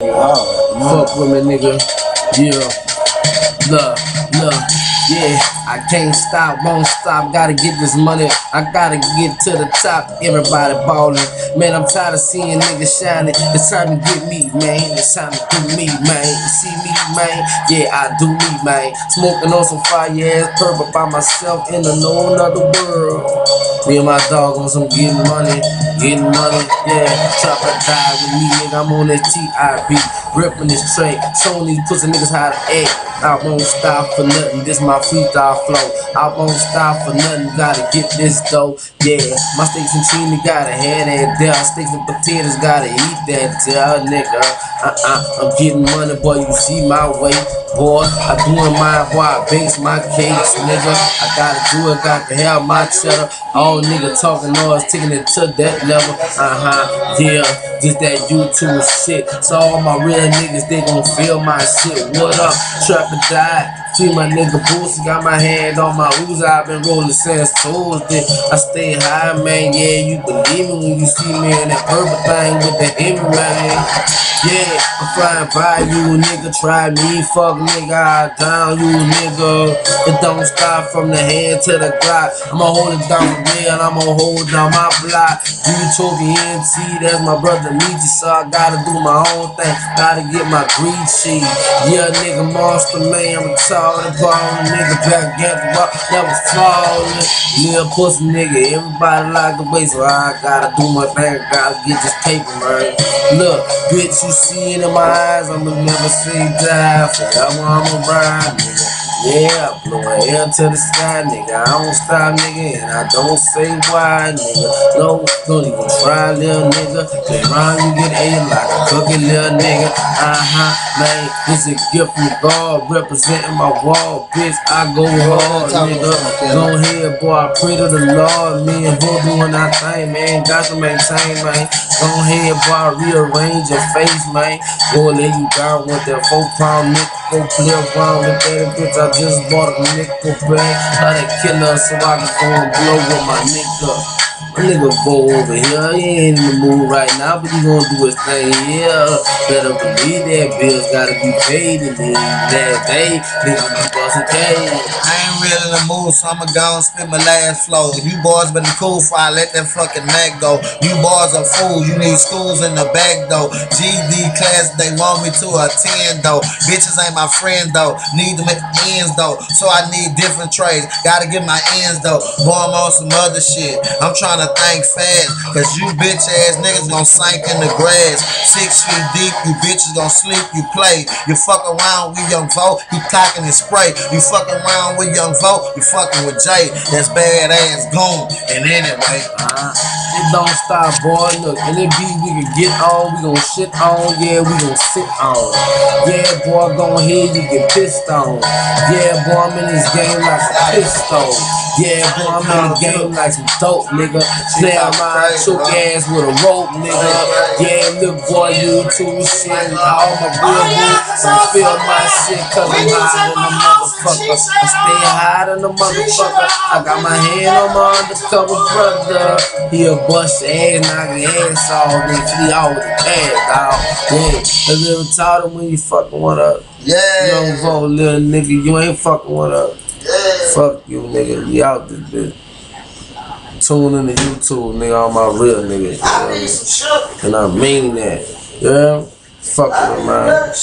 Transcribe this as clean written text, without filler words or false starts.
Fuck with me, nigga. Yeah. Look. Yeah, I can't stop, won't stop, gotta get this money, I gotta get to the top, everybody ballin'. Man, I'm tired of seeing niggas shining, it's time to get me, man, it's time to do me, man. You see me, man? Yeah, I do me, man. Smoking on some fire-ass purple by myself in a no other world. Me and my dog on some getting money, yeah. Try to die with me, nigga, I'm on that TIB, ripping this tray, showing these pussy niggas how to act. I won't stop for nothing, this my freestyle flow. I won't stop for nothing, gotta get this dough. Yeah, my steaks and chili gotta have that there. Steaks and potatoes gotta eat that there, nigga. I'm getting money, boy, you see my way. Boy, I doing my boy, I base my cakes, nigga. I gotta do it, got to have my cheddar. All nigga talking noise, taking it to that level. Yeah, just that YouTube shit. So all my real niggas, they gon' feel my shit. What up, Trap or Die? See my nigga Boosie, got my hand on my Uzi. I've been rolling since Tuesday. I stay high, man. Yeah, you believe me when you see me in that purple thing with the heavy, man. Yeah, I'm flying by you, nigga. Try me, fuck nigga. I down you, nigga. It don't stop from the head to the Glock. I'ma hold it down for real, I'ma hold down my block. Utopia NT, that's my brother Meiji, so I gotta do my own thing. Gotta get my greed sheet. Yeah, nigga, monster man. I'm tall the bone, nigga. Gigantic, never falling. Little pussy nigga. Everybody like the way, so I gotta do my thing. Gotta get this paper, man. Look, bitch, you see it in my eyes, I'ma never say die. Forever I'ma ride, nigga. Yeah, blowing air to the sky, nigga. I don't stop, nigga, and I don't say why, nigga. No, don't even try, little nigga. Play around, you get ate like a cookie, little nigga. Man, this a gift from God, representing my wall, bitch. I go hard, nigga. Go ahead, boy. I pray to the Lord. Me and Bo doing our thing, man. Got to maintain, man. Go ahead, boy. Rearrange your face, man. Go lay you down with that 4-pound nigga. Go play around with that bitch. I just bought a nickel bag. How they kill us so I can go and blow with my nigga. My nigga Bo over here, he ain't in the mood right now, but he gonna do his thing here. Better believe that bills gotta be paid and then that day, nigga be bustin' cage. I ain't really in the mood, so I'ma go and spit my last flow. You boys been cool for I let that fucking Mac go. You boys are fools, you need schools in the back though. GD class, they want me to attend though. Bitches ain't my friend though, need to make ends though. So I need different trades, gotta get my ends though. Boy, I'm on some other shit, I'm trying to think fast, cause you bitch ass niggas gon' sink in the grass. 6 feet deep, you bitches gon' sleep, you play. You fuck around with Young Vo, he cocking his spray. You fuck around with Young Vo, you fucking with Jay. That's bad ass goon. And anyway, it don't stop, boy. Look, any beat we can get on, we gon' shit on. Yeah, we gon' sit on. Yeah, boy, go ahead, you get pissed on. Yeah, boy, I'm in this game like a pistol. Yeah, boy, I'm in the game like some dope, nigga. Play out my choke ass with a rope, nigga. Yeah, look, boy, YouTube shit. All my real niggas feel my shit, cause I'm high than a motherfucker. I stay high than a motherfucker. I got my hand on my undercover brother. He'll bust your ass, knock your ass off, nigga. He out with the cash, dog. Yeah, have you ever taught him when you fucking one up? yeah. Young Vo, little nigga, you ain't fucking one up. Yeah. Fuck you, nigga. We out this bitch. Tune in to YouTube, nigga, all my real niggas. You know what I mean? And I mean that. Yeah? Fuck with it, man.